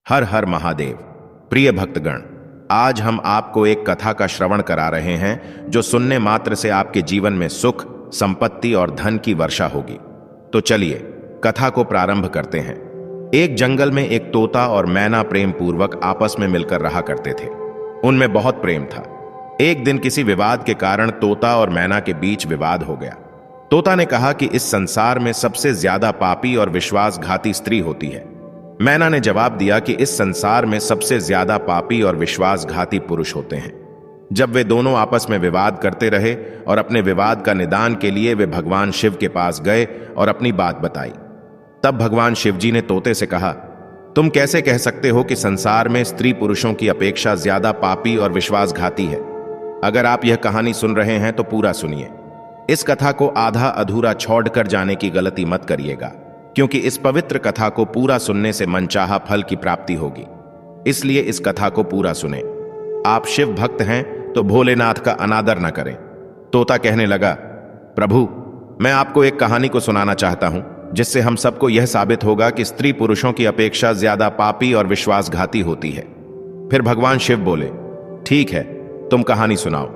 हर हर महादेव। प्रिय भक्तगण, आज हम आपको एक कथा का श्रवण करा रहे हैं जो सुनने मात्र से आपके जीवन में सुख, संपत्ति और धन की वर्षा होगी। तो चलिए कथा को प्रारंभ करते हैं। एक जंगल में एक तोता और मैना प्रेम पूर्वक आपस में मिलकर रहा करते थे। उनमें बहुत प्रेम था। एक दिन किसी विवाद के कारण तोता और मैना के बीच विवाद हो गया। तोता ने कहा कि इस संसार में सबसे ज्यादा पापी और विश्वासघाती स्त्री होती है। मैना ने जवाब दिया कि इस संसार में सबसे ज्यादा पापी और विश्वासघाती पुरुष होते हैं। जब वे दोनों आपस में विवाद करते रहे और अपने विवाद का निदान के लिए वे भगवान शिव के पास गए और अपनी बात बताई। तब भगवान शिव जी ने तोते से कहा, तुम कैसे कह सकते हो कि संसार में स्त्री पुरुषों की अपेक्षा ज्यादा पापी और विश्वासघाती है? अगर आप यह कहानी सुन रहे हैं तो पूरा सुनिए। इस कथा को आधा अधूरा छोड़कर जाने की गलती मत करिएगा, क्योंकि इस पवित्र कथा को पूरा सुनने से मनचाहा फल की प्राप्ति होगी। इसलिए इस कथा को पूरा सुने। आप शिव भक्त हैं तो भोलेनाथ का अनादर न करें। तोता कहने लगा, प्रभु, मैं आपको एक कहानी को सुनाना चाहता हूं, जिससे हम सबको यह साबित होगा कि स्त्री पुरुषों की अपेक्षा ज्यादा पापी और विश्वासघाती होती है। फिर भगवान शिव बोले, ठीक है, तुम कहानी सुनाओ।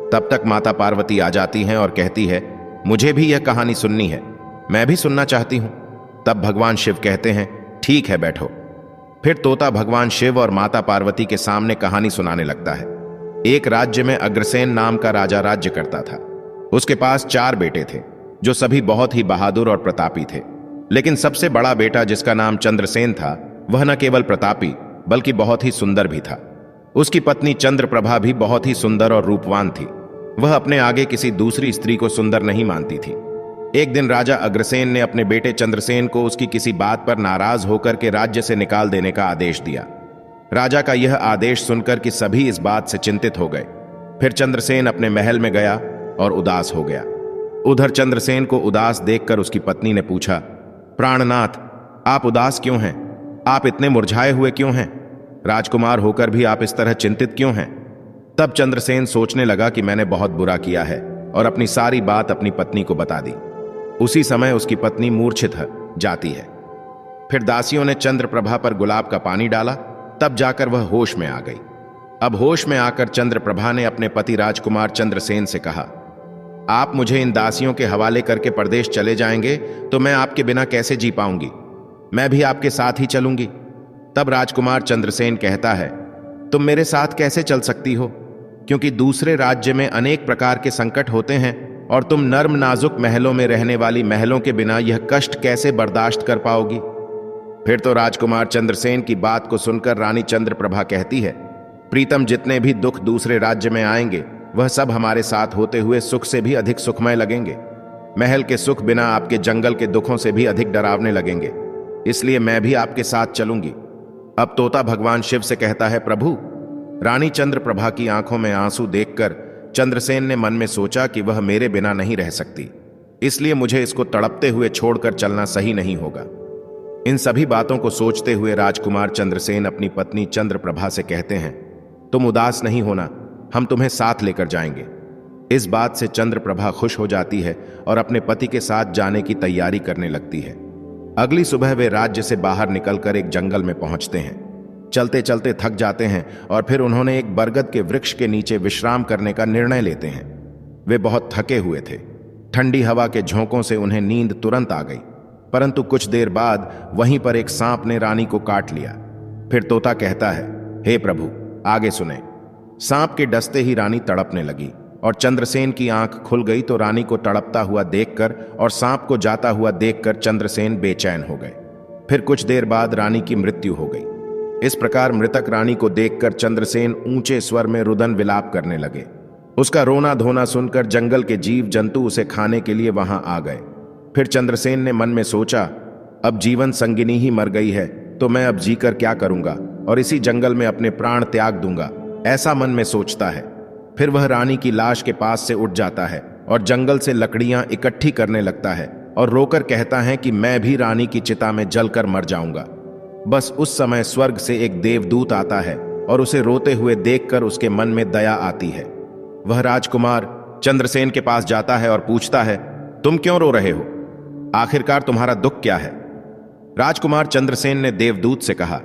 तब तक माता पार्वती आ जाती हैं और कहती है, मुझे भी यह कहानी सुननी है, मैं भी सुनना चाहती हूं। तब भगवान शिव कहते हैं, ठीक है, बैठो। फिर तोता भगवान शिव और माता पार्वती के सामने कहानी सुनाने लगता है। एक राज्य में अग्रसेन नाम का राजा राज्य करता था। उसके पास 4 बेटे थे, जो सभी बहुत ही बहादुर और प्रतापी थे। लेकिन सबसे बड़ा बेटा, जिसका नाम चंद्रसेन था, वह न केवल प्रतापी बल्कि बहुत ही सुंदर भी था। उसकी पत्नी चंद्रप्रभा भी बहुत ही सुंदर और रूपवान थी। वह अपने आगे किसी दूसरी स्त्री को सुंदर नहीं मानती थी। एक दिन राजा अग्रसेन ने अपने बेटे चंद्रसेन को उसकी किसी बात पर नाराज होकर के राज्य से निकाल देने का आदेश दिया। राजा का यह आदेश सुनकर कि सभी इस बात से चिंतित हो गए। फिर चंद्रसेन अपने महल में गया और उदास हो गया। उधर चंद्रसेन को उदास देखकर उसकी पत्नी ने पूछा, प्राणनाथ, आप उदास क्यों हैं? आप इतने मुरझाए हुए क्यों हैं? राजकुमार होकर भी आप इस तरह चिंतित क्यों हैं? तब चंद्रसेन सोचने लगा कि मैंने बहुत बुरा किया है और अपनी सारी बात अपनी पत्नी को बता दी। उसी समय उसकी पत्नी मूर्छित जाती है। फिर दासियों ने चंद्रप्रभा पर गुलाब का पानी डाला, तब जाकर वह होश में आ गई। अब होश में आकर चंद्रप्रभा ने अपने पति राजकुमार चंद्रसेन से कहा, आप मुझे इन दासियों के हवाले करके परदेश चले जाएंगे तो मैं आपके बिना कैसे जी पाऊंगी? मैं भी आपके साथ ही चलूंगी। तब राजकुमार चंद्रसेन कहता है, तुम मेरे साथ कैसे चल सकती हो? क्योंकि दूसरे राज्य में अनेक प्रकार के संकट होते हैं और तुम नर्म नाजुक महलों में रहने वाली महलों के बिना यह कष्ट कैसे बर्दाश्त कर पाओगी? फिर तो राजकुमार चंद्रसेन की बात को सुनकर रानी चंद्रप्रभा कहती है, प्रीतम, जितने भी दुख दूसरे राज्य में आएंगे वह सब हमारे साथ होते हुए सुख से भी अधिक सुखमय लगेंगे। महल के सुख बिना आपके जंगल के दुखों से भी अधिक डरावने लगेंगे। इसलिए मैं भी आपके साथ चलूंगी। अब तोता भगवान शिव से कहता है, प्रभु, रानी चंद्रप्रभा की आंखों में आंसू देखकर चंद्रसेन ने मन में सोचा कि वह मेरे बिना नहीं रह सकती, इसलिए मुझे इसको तड़पते हुए छोड़कर चलना सही नहीं होगा। इन सभी बातों को सोचते हुए राजकुमार चंद्रसेन अपनी पत्नी चंद्रप्रभा से कहते हैं, तुम उदास नहीं होना, हम तुम्हें साथ लेकर जाएंगे। इस बात से चंद्रप्रभा खुश हो जाती है और अपने पति के साथ जाने की तैयारी करने लगती है। अगली सुबह वे राज्य से बाहर निकलकर एक जंगल में पहुंचते हैं। चलते चलते थक जाते हैं और फिर उन्होंने एक बरगद के वृक्ष के नीचे विश्राम करने का निर्णय लेते हैं। वे बहुत थके हुए थे। ठंडी हवा के झोंकों से उन्हें नींद तुरंत आ गई, परंतु कुछ देर बाद वहीं पर एक सांप ने रानी को काट लिया। फिर तोता कहता है, हे प्रभु, आगे सुने। सांप के डसते ही रानी तड़पने लगी और चंद्रसेन की आंख खुल गई तो रानी को तड़पता हुआ देखकर और सांप को जाता हुआ देखकर चंद्रसेन बेचैन हो गए। फिर कुछ देर बाद रानी की मृत्यु हो गई। इस प्रकार मृतक रानी को देखकर चंद्रसेन ऊंचे स्वर में रुदन विलाप करने लगे। उसका रोना धोना सुनकर जंगल के जीव जंतु उसे खाने के लिए वहां आ गए। फिर चंद्रसेन ने मन में सोचा, अब जीवन संगिनी ही मर गई है तो मैं अब जीकर क्या करूंगा और इसी जंगल में अपने प्राण त्याग दूंगा, ऐसा मन में सोचता है। फिर वह रानी की लाश के पास से उठ जाता है और जंगल से लकड़ियां इकट्ठी करने लगता है और रोकर कहता है कि मैं भी रानी की चिता में जलकर मर जाऊंगा। बस उस समय स्वर्ग से एक देवदूत आता है और उसे रोते हुए देखकर उसके मन में दया आती है। वह राजकुमार चंद्रसेन के पास जाता है और पूछता है, तुम क्यों रो रहे हो? आखिरकार तुम्हारा दुख क्या है? राजकुमार चंद्रसेन ने देवदूत से कहा,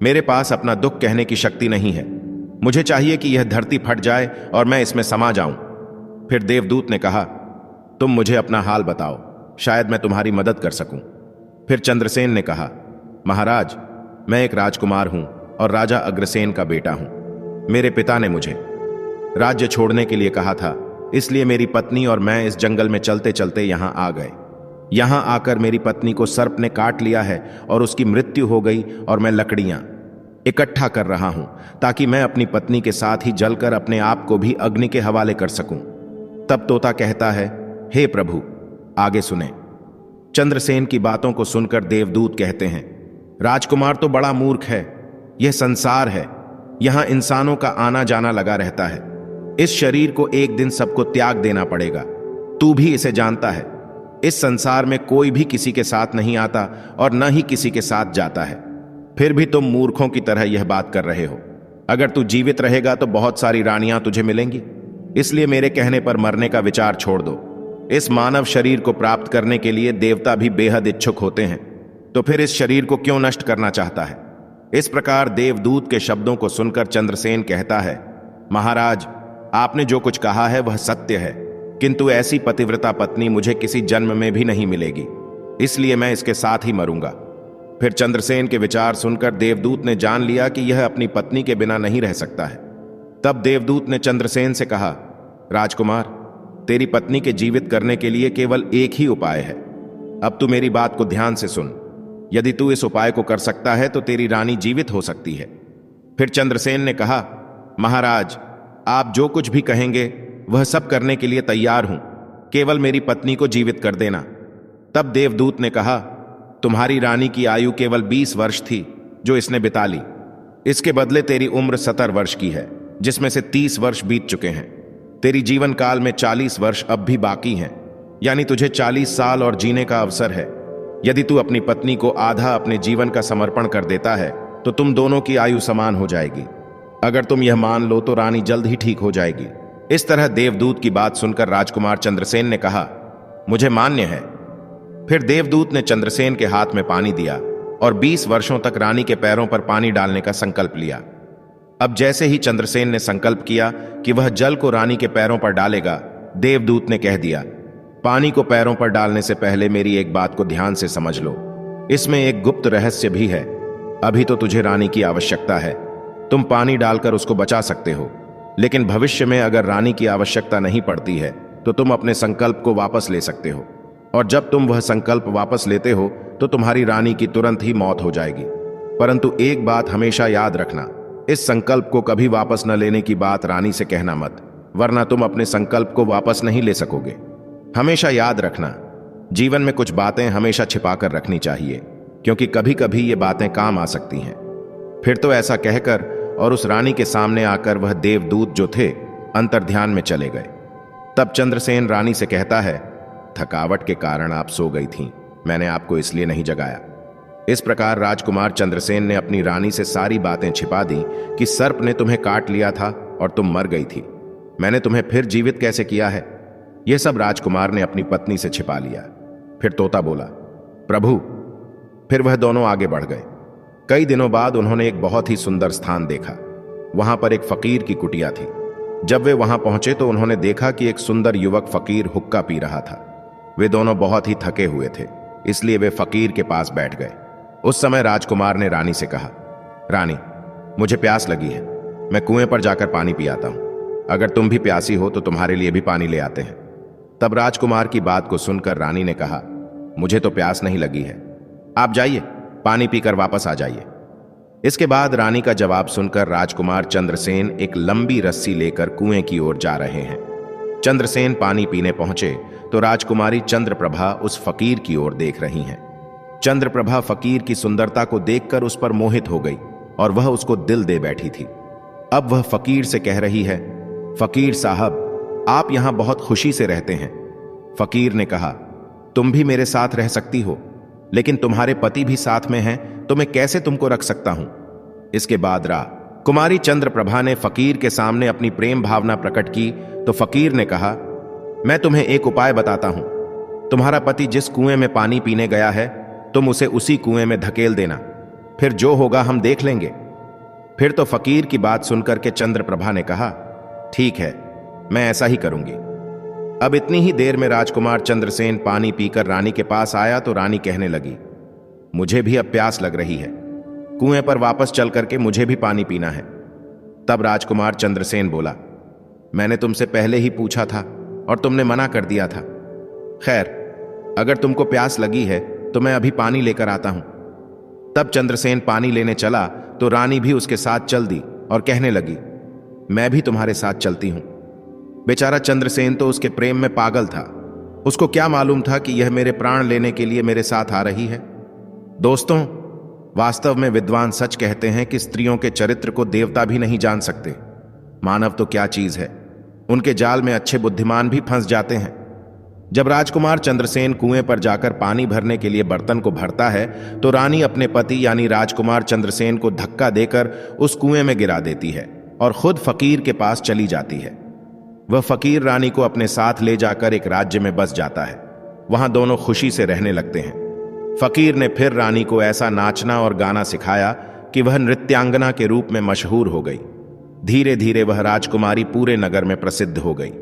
मेरे पास अपना दुख कहने की शक्ति नहीं है। मुझे चाहिए कि यह धरती फट जाए और मैं इसमें समा जाऊं। फिर देवदूत ने कहा, तुम मुझे अपना हाल बताओ, शायद मैं तुम्हारी मदद कर सकूं। फिर चंद्रसेन ने कहा, महाराज, मैं एक राजकुमार हूं और राजा अग्रसेन का बेटा हूं। मेरे पिता ने मुझे राज्य छोड़ने के लिए कहा था, इसलिए मेरी पत्नी और मैं इस जंगल में चलते चलते यहां आ गए। यहां आकर मेरी पत्नी को सर्प ने काट लिया है और उसकी मृत्यु हो गई और मैं लकड़ियां इकट्ठा कर रहा हूं ताकि मैं अपनी पत्नी के साथ ही जलकर अपने आप को भी अग्नि के हवाले कर सकूं। तब तोता कहता है, हे प्रभु, आगे सुने। चंद्रसेन की बातों को सुनकर देवदूत कहते हैं, राजकुमार तो बड़ा मूर्ख है। यह संसार है, यहां इंसानों का आना जाना लगा रहता है। इस शरीर को एक दिन सबको त्याग देना पड़ेगा। तू भी इसे जानता है। इस संसार में कोई भी किसी के साथ नहीं आता और न ही किसी के साथ जाता है। फिर भी तुम मूर्खों की तरह यह बात कर रहे हो। अगर तू जीवित रहेगा तो बहुत सारी रानियां तुझे मिलेंगी, इसलिए मेरे कहने पर मरने का विचार छोड़ दो। इस मानव शरीर को प्राप्त करने के लिए देवता भी बेहद इच्छुक होते हैं, तो फिर इस शरीर को क्यों नष्ट करना चाहता है? इस प्रकार देवदूत के शब्दों को सुनकर चंद्रसेन कहता है, महाराज, आपने जो कुछ कहा है वह सत्य है, किंतु ऐसी पतिव्रता पत्नी मुझे किसी जन्म में भी नहीं मिलेगी, इसलिए मैं इसके साथ ही मरूंगा। फिर चंद्रसेन के विचार सुनकर देवदूत ने जान लिया कि यह अपनी पत्नी के बिना नहीं रह सकता है। तब देवदूत ने चंद्रसेन से कहा, राजकुमार, तेरी पत्नी के जीवित करने के लिए केवल एक ही उपाय है। अब तू मेरी बात को ध्यान से सुन। यदि तू इस उपाय को कर सकता है तो तेरी रानी जीवित हो सकती है। फिर चंद्रसेन ने कहा, महाराज, आप जो कुछ भी कहेंगे वह सब करने के लिए तैयार हूं, केवल मेरी पत्नी को जीवित कर देना। तब देवदूत ने कहा, तुम्हारी रानी की आयु केवल 20 वर्ष थी जो इसने बिता ली। इसके बदले तेरी उम्र 70 वर्ष की है, जिसमें से 30 वर्ष बीत चुके हैं। तेरी जीवन काल में 40 वर्ष अब भी बाकी हैं, यानी तुझे 40 साल और जीने का अवसर है। यदि तू अपनी पत्नी को आधा अपने जीवन का समर्पण कर देता है तो तुम दोनों की आयु समान हो जाएगी। अगर तुम यह मान लो तो रानी जल्द ही ठीक हो जाएगी। इस तरह देवदूत की बात सुनकर राजकुमार चंद्रसेन ने कहा, मुझे मान्य है। फिर देवदूत ने चंद्रसेन के हाथ में पानी दिया और 20 वर्षों तक रानी के पैरों पर पानी डालने का संकल्प लिया। अब जैसे ही चंद्रसेन ने संकल्प किया कि वह जल को रानी के पैरों पर डालेगा, देवदूत ने कह दिया, पानी को पैरों पर डालने से पहले मेरी एक बात को ध्यान से समझ लो। इसमें एक गुप्त रहस्य भी है। अभी तो तुझे रानी की आवश्यकता है, तुम पानी डालकर उसको बचा सकते हो, लेकिन भविष्य में अगर रानी की आवश्यकता नहीं पड़ती है तो तुम अपने संकल्प को वापस ले सकते हो, और जब तुम वह संकल्प वापस लेते हो तो तुम्हारी रानी की तुरंत ही मौत हो जाएगी। परंतु एक बात हमेशा याद रखना, इस संकल्प को कभी वापस न लेने की बात रानी से कहना मत, वरना तुम अपने संकल्प को वापस नहीं ले सकोगे। हमेशा याद रखना, जीवन में कुछ बातें हमेशा छिपाकर रखनी चाहिए, क्योंकि कभी कभी ये बातें काम आ सकती हैं। फिर तो ऐसा कहकर और उस रानी के सामने आकर वह देवदूत जो थे अंतर्ध्यान में चले गए। तब चंद्रसेन रानी से कहता है, थकावट के कारण आप सो गई थीं, मैंने आपको इसलिए नहीं जगाया। इस प्रकार राजकुमार चंद्रसेन ने अपनी रानी से सारी बातें छिपा दी कि सर्प ने तुम्हें काट लिया था और तुम मर गई थी। मैंने तुम्हें फिर जीवित कैसे किया है, यह सब राजकुमार ने अपनी पत्नी से छिपा लिया। फिर तोता बोला, प्रभु। फिर वह दोनों आगे बढ़ गए। कई दिनों बाद उन्होंने एक बहुत ही सुंदर स्थान देखा। वहां पर एक फकीर की कुटिया थी। जब वे वहां पहुंचे तो उन्होंने देखा कि एक सुंदर युवक फकीर हुक्का पी रहा था। वे दोनों बहुत ही थके हुए थे, इसलिए वे फकीर के पास बैठ गए। उस समय राजकुमार ने रानी से कहा, रानी, मुझे प्यास लगी है, मैं कुएं पर जाकर पानी पी आता हूं। अगर तुम भी प्यासी हो तो तुम्हारे लिए भी पानी ले आते हैं। तब राजकुमार की बात को सुनकर रानी ने कहा, मुझे तो प्यास नहीं लगी है, आप जाइए, पानी पीकर वापस आ जाइए। इसके बाद रानी का जवाब सुनकर राजकुमार चंद्रसेन एक लंबी रस्सी लेकर कुएं की ओर जा रहे हैं। चंद्रसेन पानी पीने पहुंचे तो राजकुमारी चंद्रप्रभा उस फकीर की ओर देख रही हैं। चंद्रप्रभा फकीर की सुंदरता को देखकर उस पर मोहित हो गई और वह उसको दिल दे बैठी थी। अब वह फकीर से कह रही है, फकीर साहब, आप यहां बहुत खुशी से रहते हैं। फकीर ने कहा, तुम भी मेरे साथ रह सकती हो, लेकिन तुम्हारे पति भी साथ में हैं, तो मैं कैसे तुमको रख सकता हूं। इसके बाद कुमारी चंद्रप्रभा ने फकीर के सामने अपनी प्रेम भावना प्रकट की तो फकीर ने कहा, मैं तुम्हें एक उपाय बताता हूं। तुम्हारा पति जिस कुएं में पानी पीने गया है, तुम उसे उसी कुएं में धकेल देना। फिर जो होगा हम देख लेंगे। फिर तो फकीर की बात सुनकर के चंद्रप्रभा ने कहा, ठीक है, मैं ऐसा ही करूंगी। अब इतनी ही देर में राजकुमार चंद्रसेन पानी पीकर रानी के पास आया तो रानी कहने लगी, मुझे भी अब प्यास लग रही है, कुएं पर वापस चल करके मुझे भी पानी पीना है। तब राजकुमार चंद्रसेन बोला, मैंने तुमसे पहले ही पूछा था और तुमने मना कर दिया था। खैर, अगर तुमको प्यास लगी है तो मैं अभी पानी लेकर आता हूं। तब चंद्रसेन पानी लेने चला तो रानी भी उसके साथ चल दी और कहने लगी, मैं भी तुम्हारे साथ चलती हूं। बेचारा चंद्रसेन तो उसके प्रेम में पागल था। उसको क्या मालूम था कि यह मेरे प्राण लेने के लिए मेरे साथ आ रही है। दोस्तों, वास्तव में विद्वान सच कहते हैं कि स्त्रियों के चरित्र को देवता भी नहीं जान सकते। मानव तो क्या चीज है, उनके जाल में अच्छे बुद्धिमान भी फंस जाते हैं। जब राजकुमार चंद्रसेन कुएं पर जाकर पानी भरने के लिए बर्तन को भरता है तो रानी अपने पति यानी राजकुमार चंद्रसेन को धक्का देकर उस कुएं में गिरा देती है और खुद फकीर के पास चली जाती है। वह फकीर रानी को अपने साथ ले जाकर एक राज्य में बस जाता है। वहां दोनों खुशी से रहने लगते हैं। फकीर ने फिर रानी को ऐसा नाचना और गाना सिखाया कि वह नृत्यांगना के रूप में मशहूर हो गई। धीरे धीरे वह राजकुमारी पूरे नगर में प्रसिद्ध हो गई।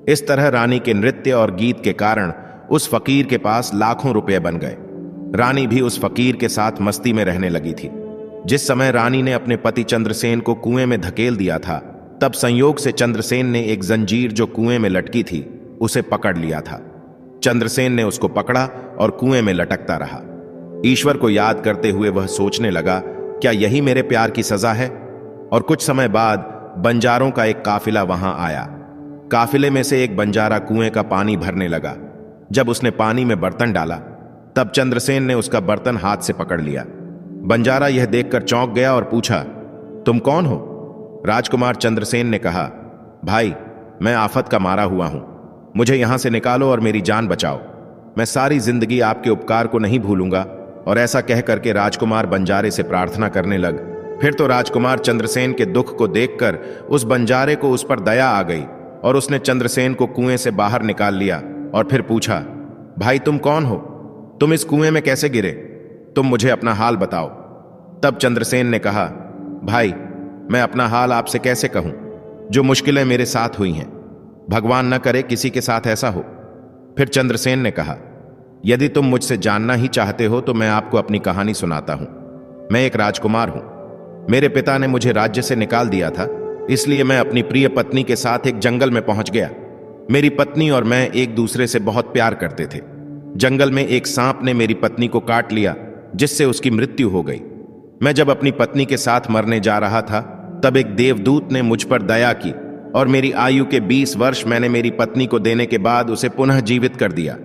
इस तरह रानी के नृत्य और गीत के कारण उस फकीर के पास लाखों रुपए बन गए। रानी भी उस फकीर के साथ मस्ती में रहने लगी थी। जिस समय रानी ने अपने पति चंद्रसेन को कुएं में धकेल दिया था, तब संयोग से चंद्रसेन ने एक जंजीर जो कुएं में लटकी थी उसे पकड़ लिया था। चंद्रसेन ने उसको पकड़ा और कुएं में लटकता रहा। ईश्वर को याद करते हुए वह सोचने लगा, क्या यही मेरे प्यार की सजा है? और कुछ समय बाद बंजारों का एक काफिला वहां आया। काफिले में से एक बंजारा कुएं का पानी भरने लगा। जब उसने पानी में बर्तन डाला तब चंद्रसेन ने उसका बर्तन हाथ से पकड़ लिया। बंजारा यह देखकर चौंक गया और पूछा, तुम कौन हो? राजकुमार चंद्रसेन ने कहा, भाई, मैं आफत का मारा हुआ हूं, मुझे यहां से निकालो और मेरी जान बचाओ। मैं सारी जिंदगी आपके उपकार को नहीं भूलूंगा। और ऐसा कह करके राजकुमार बंजारे से प्रार्थना करने लग। फिर तो राजकुमार चंद्रसेन के दुख को देखकर उस बंजारे को उस पर दया आ गई और उसने चंद्रसेन को कुएं से बाहर निकाल लिया और फिर पूछा, भाई तुम कौन हो? तुम इस कुएं में कैसे गिरे? तुम मुझे अपना हाल बताओ। तब चंद्रसेन ने कहा, भाई, मैं अपना हाल आपसे कैसे कहूं? जो मुश्किलें मेरे साथ हुई हैं, भगवान न करे किसी के साथ ऐसा हो। फिर चंद्रसेन ने कहा, यदि तुम मुझसे जानना ही चाहते हो तो मैं आपको अपनी कहानी सुनाता हूं। मैं एक राजकुमार हूं। मेरे पिता ने मुझे राज्य से निकाल दिया था, इसलिए मैं अपनी प्रिय पत्नी के साथ एक जंगल में पहुंच गया। मेरी पत्नी और मैं एक दूसरे से बहुत प्यार करते थे। जंगल में एक सांप ने मेरी पत्नी को काट लिया, जिससे उसकी मृत्यु हो गई। मैं जब अपनी पत्नी के साथ मरने जा रहा था तब एक देवदूत ने मुझ पर दया की और मेरी आयु के 20 वर्ष मैंने मेरी पत्नी को देने के बाद उसे पुनः जीवित कर दिया।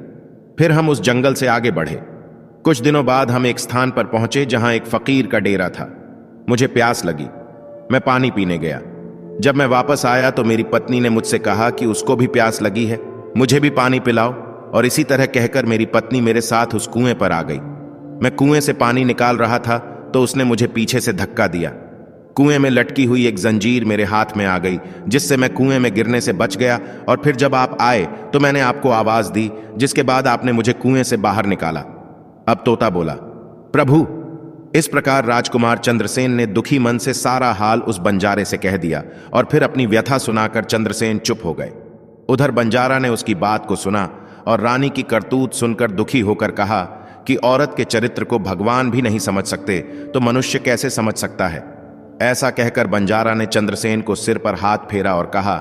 फिर हम उस जंगल से आगे बढ़े। कुछ दिनों बाद हम एक स्थान पर पहुंचे जहां एक फकीर का डेरा था। मुझे प्यास लगी, मैं पानी पीने गया। जब मैं वापस आया तो मेरी पत्नी ने मुझसे कहा कि उसको भी प्यास लगी है, मुझे भी पानी पिलाओ। और इसी तरह कहकर मेरी पत्नी मेरे साथ उस कुएं पर आ गई। मैं कुएं से पानी निकाल रहा था तो उसने मुझे पीछे से धक्का दिया। कुएं में लटकी हुई एक जंजीर मेरे हाथ में आ गई, जिससे मैं कुएं में गिरने से बच गया। और फिर जब आप आए तो मैंने आपको आवाज दी, जिसके बाद आपने मुझे कुएं से बाहर निकाला। अब तोता बोला, प्रभु। इस प्रकार राजकुमार चंद्रसेन ने दुखी मन से सारा हाल उस बंजारे से कह दिया और फिर अपनी व्यथा सुनाकर चंद्रसेन चुप हो गए। उधर बंजारा ने उसकी बात को सुना और रानी की करतूत सुनकर दुखी होकर कहा कि औरत के चरित्र को भगवान भी नहीं समझ सकते तो मनुष्य कैसे समझ सकता है। ऐसा कहकर बंजारा ने चंद्रसेन को सिर पर हाथ फेरा और कहा,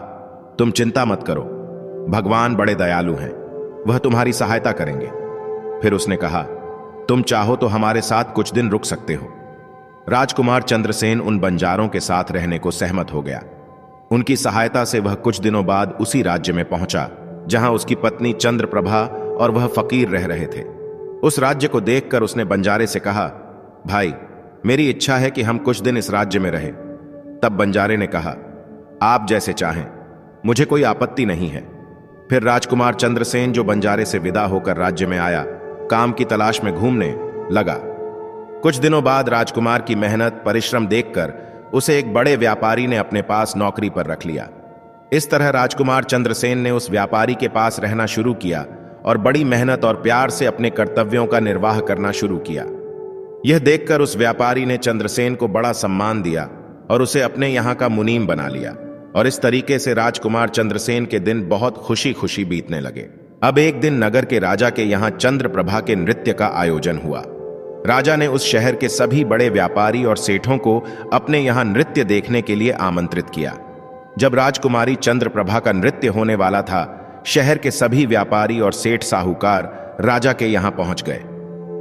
तुम चिंता मत करो, भगवान बड़े दयालु हैं, वह तुम्हारी सहायता करेंगे। फिर उसने कहा, तुम चाहो तो हमारे साथ कुछ दिन रुक सकते हो। राजकुमार चंद्रसेन उन बंजारों के साथ रहने को सहमत हो गया। उनकी सहायता से वह कुछ दिनों बाद उसी राज्य में पहुंचा जहां उसकी पत्नी चंद्रप्रभा और वह फकीर रह रहे थे। उस राज्य को देखकर उसने बंजारे से कहा, भाई, मेरी इच्छा है कि हम कुछ दिन इस राज्य में रहें। तब बंजारे ने कहा, आप जैसे चाहें, मुझे कोई आपत्ति नहीं है। फिर राजकुमार चंद्रसेन जो बंजारे से विदा होकर राज्य में आया, काम की तलाश में घूमने लगा। कुछ दिनों बाद राजकुमार की मेहनत परिश्रम देखकर उसे एक बड़े व्यापारी ने अपने पास नौकरी पर रख लिया। इस तरह राजकुमार चंद्रसेन ने उस व्यापारी के पास रहना शुरू किया और बड़ी मेहनत और प्यार से अपने कर्तव्यों का निर्वाह करना शुरू किया। यह देखकर उस व्यापारी ने चंद्रसेन को बड़ा सम्मान दिया और उसे अपने यहां का मुनीम बना लिया, और इस तरीके से राजकुमार चंद्रसेन के दिन बहुत खुशी खुशी बीतने लगे। अब एक दिन नगर के राजा के यहां चंद्रप्रभा के नृत्य का आयोजन हुआ। राजा ने उस शहर के सभी बड़े व्यापारी और सेठों को अपने यहां नृत्य देखने के लिए आमंत्रित किया। जब राजकुमारी चंद्रप्रभा का नृत्य होने वाला था, शहर के सभी व्यापारी और सेठ साहूकार राजा के यहां पहुंच गए।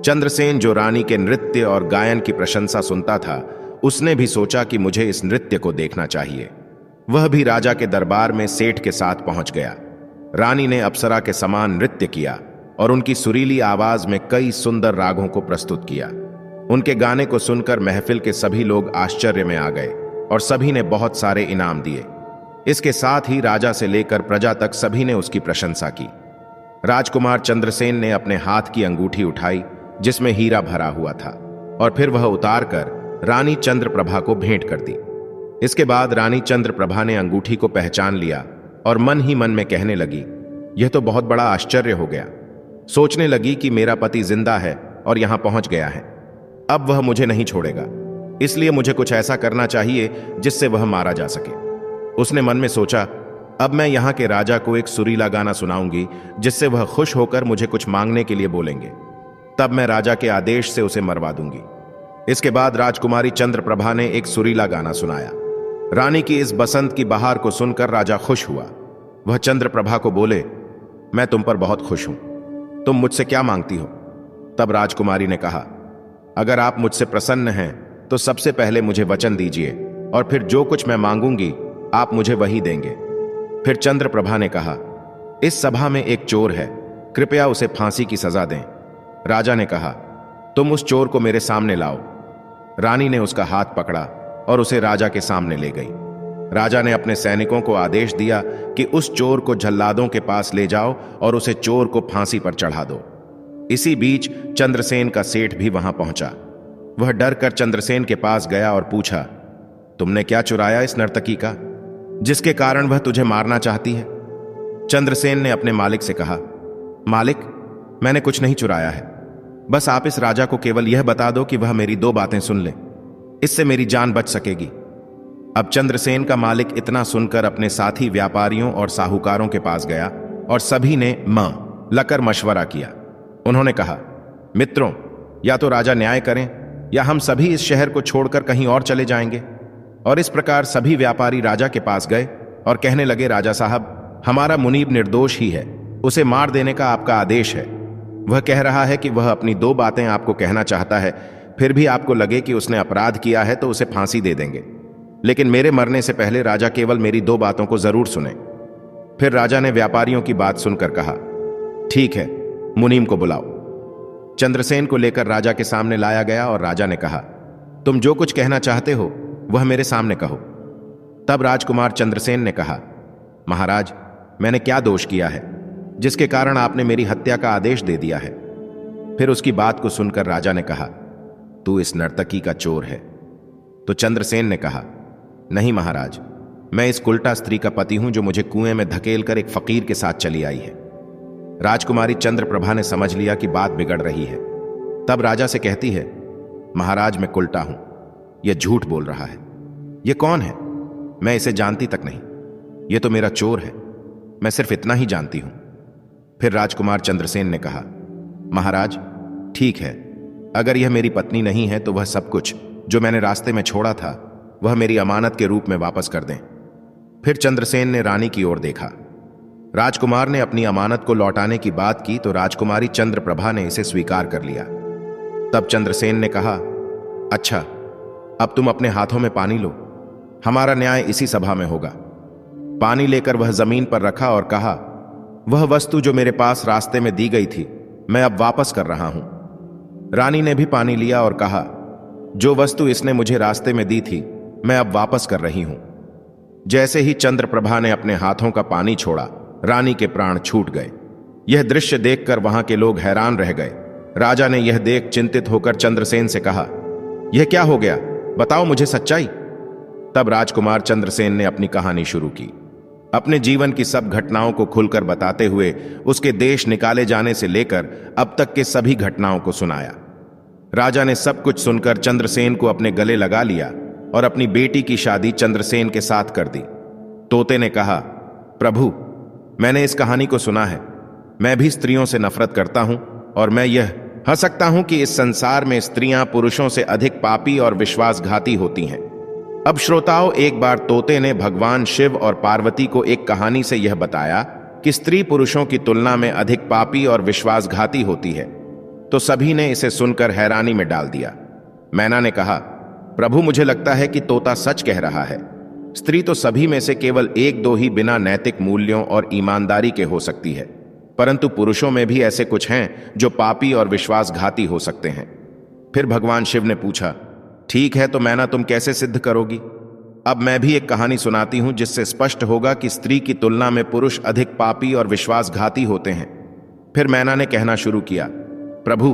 चंद्रसेन, जो रानी के नृत्य और गायन की प्रशंसा सुनता था, उसने भी सोचा कि मुझे इस नृत्य को देखना चाहिए। वह भी राजा के दरबार में सेठ के साथ पहुंच गया। रानी ने अप्सरा के समान नृत्य किया और उनकी सुरीली आवाज में कई सुंदर रागों को प्रस्तुत किया। उनके गाने को सुनकर महफिल के सभी लोग आश्चर्य में आ गए और सभी ने बहुत सारे इनाम दिए। इसके साथ ही राजा से लेकर प्रजा तक सभी ने उसकी प्रशंसा की। राजकुमार चंद्रसेन ने अपने हाथ की अंगूठी उठाई जिसमें हीरा भरा हुआ था, और फिर वह उतारकर रानी चंद्रप्रभा को भेंट कर दी। इसके बाद रानी चंद्रप्रभा ने अंगूठी को पहचान लिया और मन ही मन में कहने लगी, यह तो बहुत बड़ा आश्चर्य हो गया। सोचने लगी कि मेरा पति जिंदा है और यहां पहुंच गया है। अब वह मुझे नहीं छोड़ेगा, इसलिए मुझे कुछ ऐसा करना चाहिए जिससे वह मारा जा सके। उसने मन में सोचा, अब मैं यहां के राजा को एक सुरीला गाना सुनाऊंगी जिससे वह खुश होकर मुझे कुछ मांगने के लिए बोलेंगे। तब मैं राजा के आदेश से उसे मरवा दूंगी। इसके बाद राजकुमारी चंद्रप्रभा ने एक सुरीला गाना सुनाया। रानी की इस बसंत की बहार को सुनकर राजा खुश हुआ। वह चंद्रप्रभा को बोले, मैं तुम पर बहुत खुश हूं, तुम मुझसे क्या मांगती हो? तब राजकुमारी ने कहा, अगर आप मुझसे प्रसन्न हैं तो सबसे पहले मुझे वचन दीजिए, और फिर जो कुछ मैं मांगूंगी आप मुझे वही देंगे। फिर चंद्रप्रभा ने कहा, इस सभा में एक चोर है, कृपया उसे फांसी की सजा दें। राजा ने कहा, तुम उस चोर को मेरे सामने लाओ। रानी ने उसका हाथ पकड़ा और उसे राजा के सामने ले गई। राजा ने अपने सैनिकों को आदेश दिया कि उस चोर को जल्लादों के पास ले जाओ और उसे चोर को फांसी पर चढ़ा दो। इसी बीच चंद्रसेन का सेठ भी वहां पहुंचा। वह डर कर चंद्रसेन के पास गया और पूछा, तुमने क्या चुराया इस नर्तकी का, जिसके कारण वह तुझे मारना चाहती है? चंद्रसेन ने अपने मालिक से कहा, मालिक, मैंने कुछ नहीं चुराया है, बस आप इस राजा को केवल यह बता दो कि वह मेरी 2 बातें सुन ले, इससे मेरी जान बच सकेगी। अब चंद्रसेन का मालिक इतना सुनकर अपने साथी व्यापारियों और साहूकारों के पास गया और सभी ने लकर मशवरा किया। उन्होंने कहा, मित्रों, या तो राजा न्याय करें या हम सभी इस शहर को छोड़कर कहीं और चले जाएंगे। और इस प्रकार सभी व्यापारी राजा के पास गए और कहने लगे, राजा साहब, हमारा मुनीब निर्दोष ही है, उसे मार देने का आपका आदेश है। वह कह रहा है कि वह अपनी 2 बातें आपको कहना चाहता है, फिर भी आपको लगे कि उसने अपराध किया है तो उसे फांसी दे देंगे, लेकिन मेरे मरने से पहले राजा केवल मेरी 2 बातों को जरूर सुने। फिर राजा ने व्यापारियों की बात सुनकर कहा, ठीक है, मुनीम को बुलाओ। चंद्रसेन को लेकर राजा के सामने लाया गया और राजा ने कहा, तुम जो कुछ कहना चाहते हो वह मेरे सामने कहो। तब राजकुमार चंद्रसेन ने कहा, महाराज, मैंने क्या दोष किया है जिसके कारण आपने मेरी हत्या का आदेश दे दिया है? फिर उसकी बात को सुनकर राजा ने कहा, तू इस नर्तकी का चोर है। तो चंद्रसेन ने कहा, नहीं महाराज, मैं इस कुल्टा स्त्री का पति हूं जो मुझे कुएं में धकेल कर एक फकीर के साथ चली आई है। राजकुमारी चंद्रप्रभा ने समझ लिया कि बात बिगड़ रही है। तब राजा से कहती है, महाराज, मैं कुल्टा हूं, यह झूठ बोल रहा है। यह कौन है? मैं इसे जानती तक नहीं, यह तो मेरा चोर है, मैं सिर्फ इतना ही जानती हूं। फिर राजकुमार चंद्रसेन ने कहा, महाराज, ठीक है, अगर यह मेरी पत्नी नहीं है तो वह सब कुछ जो मैंने रास्ते में छोड़ा था वह मेरी अमानत के रूप में वापस कर दें। फिर चंद्रसेन ने रानी की ओर देखा। राजकुमार ने अपनी अमानत को लौटाने की बात की तो राजकुमारी चंद्रप्रभा ने इसे स्वीकार कर लिया। तब चंद्रसेन ने कहा, अच्छा, अब तुम अपने हाथों में पानी लो, हमारा न्याय इसी सभा में होगा। पानी लेकर वह जमीन पर रखा और कहा, वह वस्तु जो मेरे पास रास्ते में दी गई थी मैं अब वापस कर रहा हूं। रानी ने भी पानी लिया और कहा, जो वस्तु इसने मुझे रास्ते में दी थी मैं अब वापस कर रही हूं। जैसे ही चंद्रप्रभा ने अपने हाथों का पानी छोड़ा, रानी के प्राण छूट गए। यह दृश्य देखकर वहां के लोग हैरान रह गए। राजा ने यह देख चिंतित होकर चंद्रसेन से कहा, यह क्या हो गया, बताओ मुझे सच्चाई। तब राजकुमार चंद्रसेन ने अपनी कहानी शुरू की, अपने जीवन की सब घटनाओं को खुलकर बताते हुए उसके देश निकाले जाने से लेकर अब तक के सभी घटनाओं को सुनाया। राजा ने सब कुछ सुनकर चंद्रसेन को अपने गले लगा लिया और अपनी बेटी की शादी चंद्रसेन के साथ कर दी। तोते ने कहा, प्रभु, मैंने इस कहानी को सुना है। मैं भी स्त्रियों से नफरत करता हूं और मैं यह कह सकता हूं कि इस संसार में स्त्रियां पुरुषों से अधिक पापी और विश्वासघाती होती हैं। अब श्रोताओं, एक बार तोते ने भगवान शिव और पार्वती को एक कहानी से यह बताया कि स्त्री पुरुषों की तुलना में अधिक पापी और विश्वासघाती होती है, तो सभी ने इसे सुनकर हैरानी में डाल दिया। मैना ने कहा, प्रभु, मुझे लगता है कि तोता सच कह रहा है। स्त्री तो सभी में से केवल एक दो ही बिना नैतिक मूल्यों और ईमानदारी के हो सकती है, परंतु पुरुषों में भी ऐसे कुछ हैं जो पापी और विश्वासघाती हो सकते हैं। फिर भगवान शिव ने पूछा, ठीक है, तो मैना तुम कैसे सिद्ध करोगी? अब मैं भी एक कहानी सुनाती हूं जिससे स्पष्ट होगा कि स्त्री की तुलना में पुरुष अधिक पापी और विश्वासघाती होते हैं। फिर मैना ने कहना शुरू किया, प्रभु,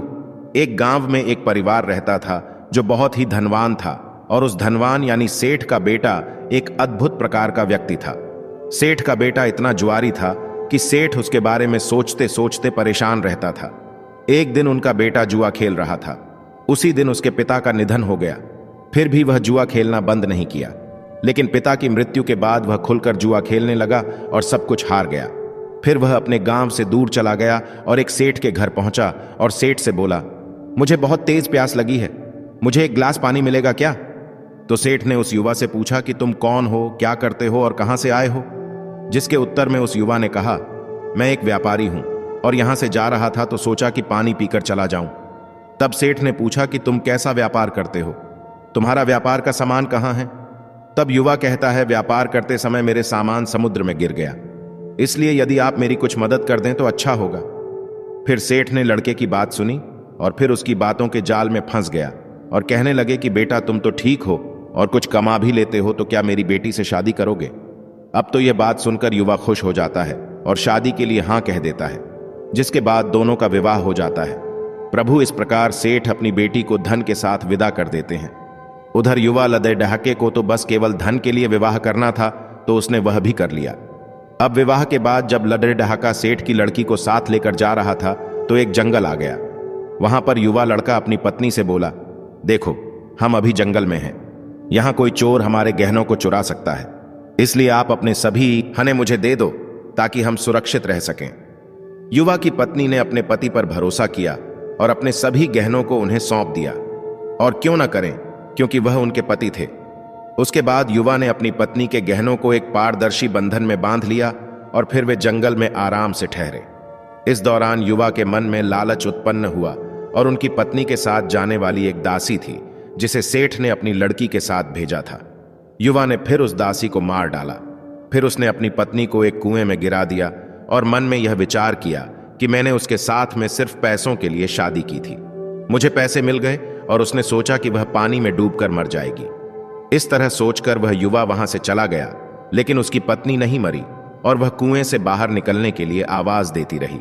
एक गांव में एक परिवार रहता था जो बहुत ही धनवान था, और उस धनवान यानी सेठ का बेटा एक अद्भुत प्रकार का व्यक्ति था। सेठ का बेटा इतना जुआरी था कि सेठ उसके बारे में सोचते सोचते परेशान रहता था। एक दिन उनका बेटा जुआ खेल रहा था। उसी दिन उसके पिता का निधन हो गया। फिर भी वह जुआ खेलना बंद नहीं किया, लेकिन पिता की मृत्यु के बाद वह खुलकर जुआ खेलने लगा और सब कुछ हार गया। फिर वह अपने गांव से दूर चला गया और एक सेठ के घर पहुंचा और सेठ से बोला, मुझे बहुत तेज प्यास लगी है, मुझे एक गिलास पानी मिलेगा क्या? तो सेठ ने उस युवा से पूछा कि तुम कौन हो, क्या करते हो और कहां से आए हो? जिसके उत्तर में उस युवा ने कहा, मैं एक व्यापारी हूं और यहां से जा रहा था तो सोचा कि पानी पीकर चला जाऊं। तब सेठ ने पूछा कि तुम कैसा व्यापार करते हो, तुम्हारा व्यापार का सामान कहां है? तब युवा कहता है, व्यापार करते समय मेरे सामान समुद्र में गिर गया, इसलिए यदि आप मेरी कुछ मदद कर दें तो अच्छा होगा। फिर सेठ ने लड़के की बात सुनी और फिर उसकी बातों के जाल में फंस गया और कहने लगे कि बेटा, तुम तो ठीक हो और कुछ कमा भी लेते हो, तो क्या मेरी बेटी से शादी करोगे? अब तो यह बात सुनकर युवा खुश हो जाता है और शादी के लिए हां कह देता है, जिसके बाद दोनों का विवाह हो जाता है। प्रभु, इस प्रकार सेठ अपनी बेटी को धन के साथ विदा कर देते हैं। उधर युवा लदे डहाके को तो बस केवल धन के लिए विवाह करना था, तो उसने वह भी कर लिया। अब विवाह के बाद जब लदे डहाका सेठ की लड़की को साथ लेकर जा रहा था तो एक जंगल आ गया। वहां पर युवा लड़का अपनी पत्नी से बोला, देखो, हम अभी जंगल में हैं, यहां कोई चोर हमारे गहनों को चुरा सकता है, इसलिए आप अपने सभी गहने मुझे दे दो ताकि हम सुरक्षित रह सकें। युवा की पत्नी ने अपने पति पर भरोसा किया और अपने सभी गहनों को उन्हें सौंप दिया, और क्यों न करें, क्योंकि वह उनके पति थे। उसके बाद युवा ने अपनी पत्नी के गहनों को एक पारदर्शी बंधन में बांध लिया और फिर वे जंगल में आराम से ठहरे। इस दौरान युवा के मन में लालच उत्पन्न हुआ और उनकी पत्नी के साथ जाने वाली एक दासी थी जिसे सेठ ने अपनी लड़की के साथ भेजा था। युवा ने फिर उस दासी को मार डाला। फिर उसने अपनी पत्नी को एक कुएं में गिरा दिया और मन में यह विचार किया कि मैंने उसके साथ में सिर्फ पैसों के लिए शादी की थी, मुझे पैसे मिल गए, और उसने सोचा कि वह पानी में डूबकर मर जाएगी। इस तरह सोचकर वह युवा वहां से चला गया, लेकिन उसकी पत्नी नहीं मरी और वह कुएं से बाहर निकलने के लिए आवाज देती रही।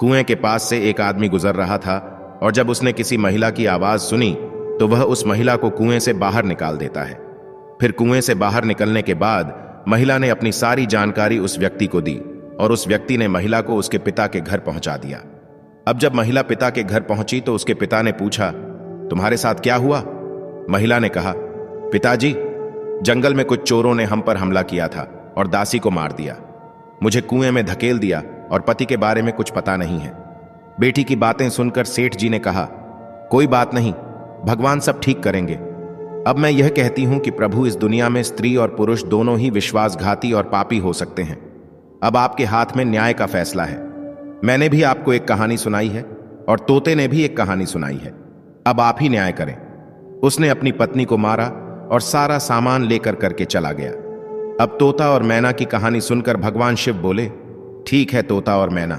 कुएं के पास से एक आदमी गुजर रहा था और जब उसने किसी महिला की आवाज सुनी तो वह उस महिला को कुएं से बाहर निकाल देता है। फिर कुएं से बाहर निकलने के बाद महिला ने अपनी सारी जानकारी उस व्यक्ति को दी और उस व्यक्ति ने महिला को उसके पिता के घर पहुंचा दिया। अब जब महिला पिता के घर पहुंची तो उसके पिता ने पूछा, तुम्हारे साथ क्या हुआ? महिला ने कहा, पिताजी, जंगल में कुछ चोरों ने हम पर हमला किया था और दासी को मार दिया, मुझे कुएं में धकेल दिया और पति के बारे में कुछ पता नहीं है। बेटी की बातें सुनकर सेठ जी ने कहा, कोई बात नहीं, भगवान सब ठीक करेंगे। अब मैं यह कहती हूं कि प्रभु, इस दुनिया में स्त्री और पुरुष दोनों ही विश्वासघाती और पापी हो सकते हैं। अब आपके हाथ में न्याय का फैसला है। मैंने भी आपको एक कहानी सुनाई है और तोते ने भी एक कहानी सुनाई है, अब आप ही न्याय करें। उसने अपनी पत्नी को मारा और सारा सामान लेकर करके चला गया। अब तोता और मैना की कहानी सुनकर भगवान शिव बोले, ठीक है तोता और मैना,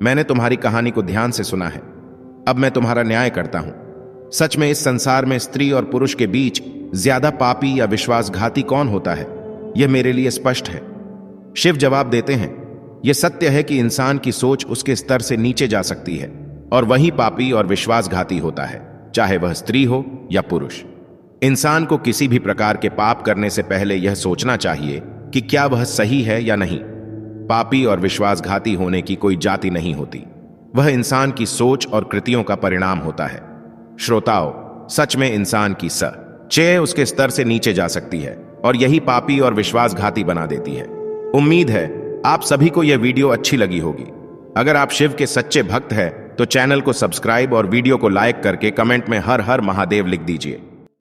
मैंने तुम्हारी कहानी को ध्यान से सुना है, अब मैं तुम्हारा न्याय करता हूं। सच में इस संसार में स्त्री और पुरुष के बीच ज्यादा पापी या विश्वासघाती कौन होता है, यह मेरे लिए स्पष्ट है। शिव जवाब देते हैं, यह सत्य है कि इंसान की सोच उसके स्तर से नीचे जा सकती है और वही पापी और विश्वासघाती होता है, चाहे वह स्त्री हो या पुरुष। इंसान को किसी भी प्रकार के पाप करने से पहले यह सोचना चाहिए कि क्या वह सही है या नहीं। पापी और विश्वासघाती होने की कोई जाति नहीं होती, वह इंसान की सोच और कृतियों का परिणाम होता है। श्रोताओं, सच में इंसान की चेह उसके स्तर से नीचे जा सकती है और यही पापी और विश्वासघाती बना देती है। उम्मीद है आप सभी को यह वीडियो अच्छी लगी होगी। अगर आप शिव के सच्चे भक्त हैं तो चैनल को सब्सक्राइब और वीडियो को लाइक करके कमेंट में हर हर महादेव लिख दीजिए।